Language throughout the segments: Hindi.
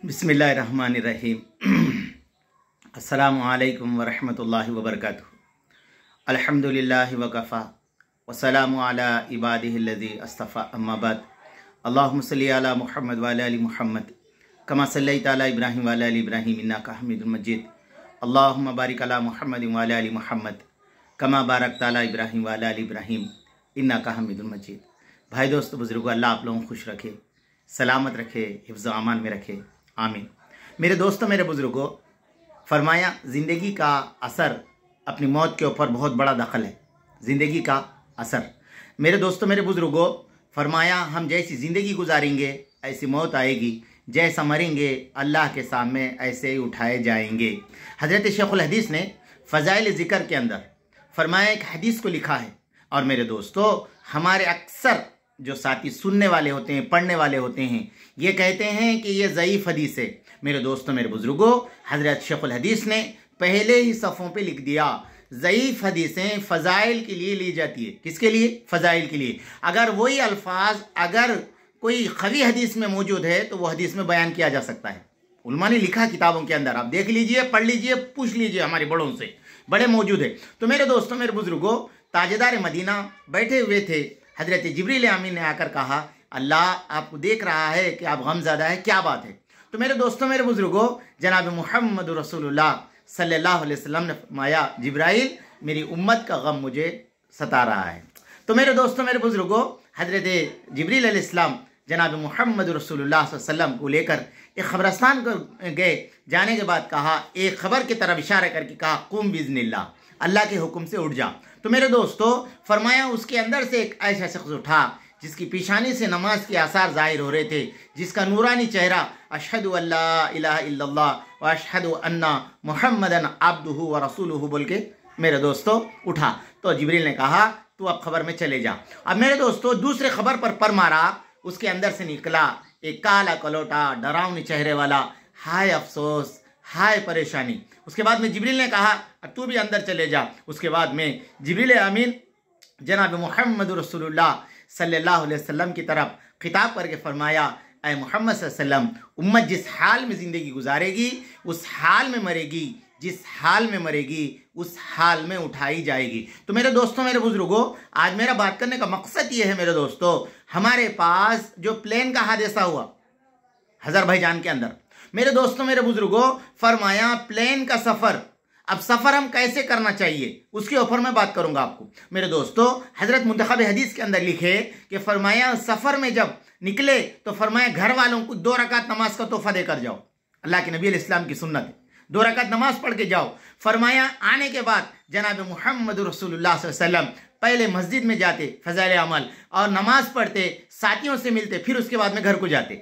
बिस्मिल्लाहिर्रहमानिर्रहीम। अस्सलामु अलैकुम वरहमतुल्लाहि वबरकातुहू। अल्हम्दुलिल्लाहि वकफ़ा वस्सलामु अला इबादिहिल्लज़ी अस्तफ़ा, अम्मा बाद। अल्लाहुम्मा सल्लि अला मुहम्मद व अला आलि मुहम्मद कमा सल्लैता अला इब्राहीम व अला आलि इब्राहीम इन्नका हमीदुम मजीद। अल्लाहुम्मा बारिक अला मुहम्मद व अला आलि मुहम्मद कमा बारकता अला इब्राहीम व अला आलि इब्राहीम इन्नका हमीदुम मजीद। भाई दोस्तों, बुजुर्गों, अल्लाह आप लोगों को खुश रखे, सलामत रखे, हिफ्ज़ अमान में रखे, आमीन। मेरे दोस्तों, मेरे बुजुर्गों, फरमाया ज़िंदगी का असर अपनी मौत के ऊपर बहुत बड़ा दखल है। ज़िंदगी का असर, मेरे दोस्तों, मेरे बुजुर्गों, फरमाया हम जैसी ज़िंदगी गुजारेंगे ऐसी मौत आएगी, जैसा मरेंगे अल्लाह के सामने ऐसे ही उठाए जाएंगे। हज़रत शेखुल हदीस ने फ़ज़ाइल ज़िक्र के अंदर फरमाया एक हदीस को लिखा है। और मेरे दोस्तों, हमारे अक्सर जो साथी सुनने वाले होते हैं, पढ़ने वाले होते हैं, ये कहते हैं कि ये ज़ईफ़ हदीस है। मेरे दोस्तों, मेरे बुजुर्गों, हज़रत शेखुल हदीस ने पहले ही सफ़ों पे लिख दिया, ज़ईफ़ हदीसें फ़ज़ाइल के लिए ली जाती है। किसके लिए? फ़ज़ाइल के लिए। अगर वही अल्फाज अगर कोई ख़वी हदीस में मौजूद है तो वह हदीस में बयान किया जा सकता है। उलमा ने लिखा किताबों के अंदर, आप देख लीजिए, पढ़ लीजिए, पूछ लीजिए हमारे बड़ों से, बड़े मौजूद है। तो मेरे दोस्तों, मेरे बुजुर्गों, ताजदार मदीना बैठे हुए थे। हज़रत जिब्रील अमीन ने आकर कहा, अल्लाह आपको देख रहा है कि आप गमज़दा है, क्या बात है? तो मेरे दोस्तों, मेरे बुजुर्गों, जनाब मोहम्मद रसूलुल्लाह सल्लल्लाहु अलैहि वसल्लम ने फरमाया, जिब्राइल, मेरी उम्मत का गम मुझे सता रहा है। तो मेरे दोस्तों, मेरे बुजुर्गों, हज़रत जिब्रील अलैहिस्सलाम जनाब मोहम्मद रसूलुल्लाह सल्लल्लाहु अलैहि वसल्लम को लेकर एक ख़बरस्तान को गए। जाने के बाद कहा, एक खबर की तरफ इशारा करके कहा, कुम बिज़निल्लाह, अल्लाह के हुक्म से उठ जा। तो मेरे दोस्तों, फरमाया उसके अंदर से एक ऐसा शख्स उठा जिसकी पेशानी से नमाज के आसार जाहिर हो रहे थे, जिसका नूरानी चेहरा अशहदु अल्ला इलाहा इल्लल्लाह व अशहदु अन्ना मुहम्मदन अब्दुहु व रसूलुहु बोल के मेरे दोस्तों उठा। तो जिब्रील ने कहा, तू अब खबर में चले जा। अब मेरे दोस्तों, दूसरे खबर पर मारा, उसके अंदर से निकला एक काला कलोटा, डरावनी चेहरे वाला, हाय अफसोस, हाय परेशानी। उसके बाद में जिब्रील ने कहा, तू भी अंदर चले जा। उसके बाद में जिब्रील अमीन जनाब मोहम्मद रसूलुल्लाह सल्लल्लाहु अलैहि वसल्लम की तरफ खिताब करके फरमाया, ऐ मोहम्मद सल्लल्लाहु अलैहि वसल्लम, उम्मत जिस हाल में ज़िंदगी गुजारेगी उस हाल में मरेगी, जिस हाल में मरेगी उस हाल में उठाई जाएगी। तो मेरे दोस्तों, मेरे बुजुर्गों, आज मेरा बात करने का मकसद ये है मेरे दोस्तों, हमारे पास जो प्लेन का हादसा हुआ अज़रबैजान के अंदर, मेरे दोस्तों, मेरे बुजुर्गों, फरमाया प्लेन का सफ़र, अब सफ़र हम कैसे करना चाहिए उसके ऊपर मैं बात करूंगा आपको। मेरे दोस्तों, हज़रत मुंतखब हदीस के अंदर लिखे कि फरमाया सफ़र में जब निकले तो फरमाया घर वालों को 2 रकात नमाज का तोहफा देकर जाओ। अल्लाह के नबी अलैहिस्सलाम की सुन्नत है, 2 रकात नमाज पढ़ के जाओ। फरमाया आने के बाद जनाब मोहम्मद रसूलुल्लाह सल्लल्लाहु अलैहि वसल्लम पहले मस्जिद में जाते, फ़ज़ाइल अमल और नमाज पढ़ते, साथियों से मिलते, फिर उसके बाद में घर को जाते।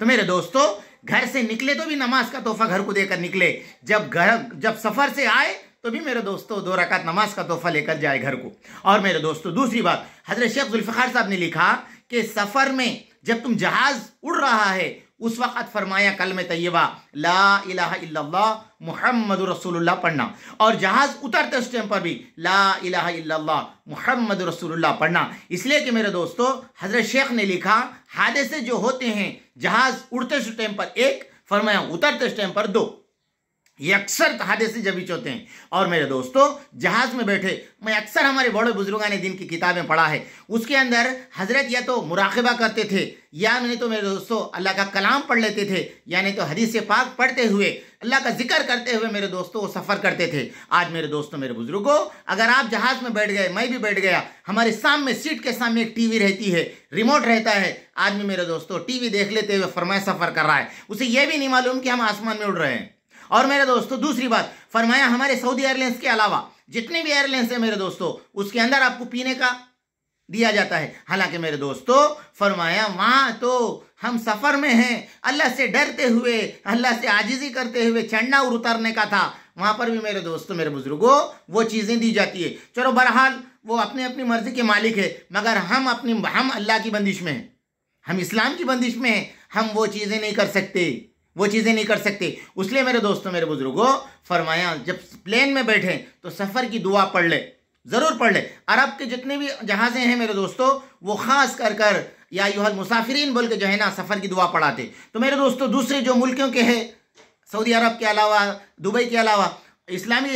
तो मेरे दोस्तों, घर से निकले तो भी नमाज का तोहफा घर को देकर निकले, जब सफ़र से आए तो भी मेरे दोस्तों 2 रकात नमाज का तोहफा लेकर जाए घर को। और मेरे दोस्तों, दूसरी बात, हज़रत शेख जुल्फ़िकार साहब ने लिखा कि सफ़र में जब तुम जहाज़ उड़ रहा है उस वक़्त फरमाया कलमे तय्यबा ला इलाहा इल्लल्लाह मुहम्मद रसूलुल्लाह पढ़ना, और जहाज़ उतरते उस टाइम पर भी ला इलाहा इल्लल्लाह मुहम्मद रसूलुल्लाह पढ़ना। इसलिए कि मेरे दोस्तों, हज़रत शेख ने लिखा, हादसे जो होते हैं जहाज़ उड़ते उस टाइम पर 1, फरमाया उतरते उस टाइम पर 2, ये अक्सर हादसे जब होते हैं। और मेरे दोस्तों, जहाज़ में बैठे, मैं अक्सर हमारे बड़े बुजुर्गान दिन की किताबें पढ़ा है, उसके अंदर हज़रत या तो मुराक़बा करते थे या नहीं तो मेरे दोस्तों अल्लाह का कलाम पढ़ लेते थे, यानी तो हदीस पाक पढ़ते हुए अल्लाह का जिक्र करते हुए मेरे दोस्तों वो सफ़र करते थे। आज मेरे दोस्तों, मेरे बुजुर्गों, अगर आप जहाज़ में बैठ गए, मैं भी बैठ गया, हमारे सामने सीट के सामने एक टीवी रहती है, रिमोट रहता है, आदमी मेरे दोस्तों टीवी देख लेते हुए फरमाया सफ़र कर रहा है, उसे यह भी नहीं मालूम कि हम आसमान में उड़ रहे हैं। और मेरे दोस्तों, दूसरी बात, फरमाया हमारे सऊदी एयरलाइंस के अलावा जितने भी एयरलाइंस है मेरे दोस्तों, उसके अंदर आपको पीने का दिया जाता है। हालांकि मेरे दोस्तों, फरमाया वहाँ तो हम सफ़र में हैं, अल्लाह से डरते हुए, अल्लाह से आजिज़ी करते हुए चढ़ना और उतरने का था। वहाँ पर भी मेरे दोस्तों, मेरे बुजुर्गों, वो चीज़ें दी जाती है। चलो बहरहाल वो अपनी अपनी मर्ज़ी के मालिक है, मगर हम अल्लाह की बंदिश में हैं, हम इस्लाम की बंदिश में हैं, हम वो चीज़ें नहीं कर सकते, वो चीज़ें नहीं कर सकते। इसलिए मेरे दोस्तों, मेरे बुजुर्गों, फरमाया जब प्लेन में बैठे तो सफ़र की दुआ पढ़ ले, ज़रूर पढ़ ले। अरब के जितने भी जहाज़ें हैं मेरे दोस्तों, वो ख़ास कर या अय्युहल मुसाफिरीन बोल के जो है ना सफ़र की दुआ पढ़ाते। तो मेरे दोस्तों दूसरे जो मुल्कों के हैं, सऊदी अरब के अलावा, दुबई के अलावा, इस्लामी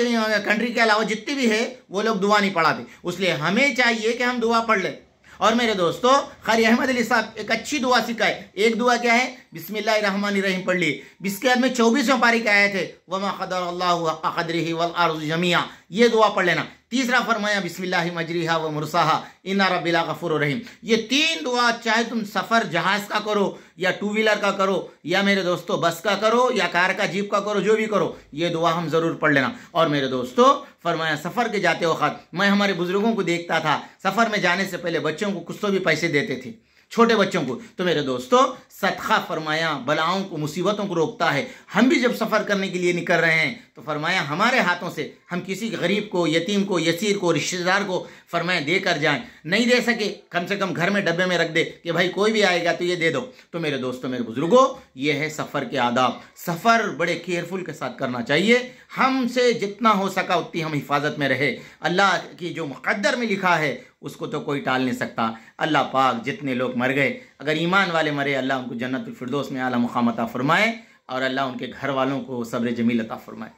कंट्री के अलावा जितने भी है वो लोग दुआ नहीं पढ़ाते। इसलिए हमें चाहिए कि हम दुआ पढ़ लें। और मेरे दोस्तों कारी अहमद अली साहब एक अच्छी दुआ सिखाए। एक दुआ क्या है, बिस्मिल्लाहिर्रहमानिर्रहीम पढ़ ली। इसके बाद में 24वें पारी के आए थे वमा क़दरल्लाहु हक़्क़ क़द्रिही वल अर्ज़ु जमीआ, ये दुआ पढ़ लेना। तीसरा फरमाया बिस्मिल्लाहि मजरिहा व मुरसाहा इन्ना रब्बिल गफूरुर रहीम। ये 3 दुआ चाहे तुम सफ़र जहाज़ का करो या 2 व्हीलर का करो या मेरे दोस्तों बस का करो या कार का, जीप का करो, जो भी करो, ये दुआ हम ज़रूर पढ़ लेना। और मेरे दोस्तों फरमाया सफ़र के जाते वक़्त मैं हमारे बुज़ुर्गों को देखता था, सफ़र में जाने से पहले बच्चों को कुछ तो भी पैसे देते थे, छोटे बच्चों को। तो मेरे दोस्तों सदका फरमाया बलाओं को, मुसीबतों को रोकता है। हम भी जब सफ़र करने के लिए निकल रहे हैं तो फरमाया हमारे हाथों से हम किसी गरीब को, यतीम को, यसीर को, रिश्तेदार को फरमाया दे कर जाएं। नहीं दे सके कम से कम घर में डब्बे में रख दे कि भाई कोई भी आएगा तो ये दे दो। तो मेरे दोस्तों, मेरे बुजुर्गों, ये है सफ़र के आदाब। सफ़र बड़े केयरफुल के साथ करना चाहिए। हमसे जितना हो सका उतनी हम हिफाजत में रहे। अल्लाह की जो मुक़द्दर में लिखा है उसको तो कोई टाल नहीं सकता। अल्लाह पाक जितने लोग मर गए, अगर ईमान वाले मरे, अल्लाह उनको जन्नतुल फिरदौस में आला मुक़ाम अता फरमाए और अल्लाह उनके घर वालों को सब्र जमील अता फरमाए।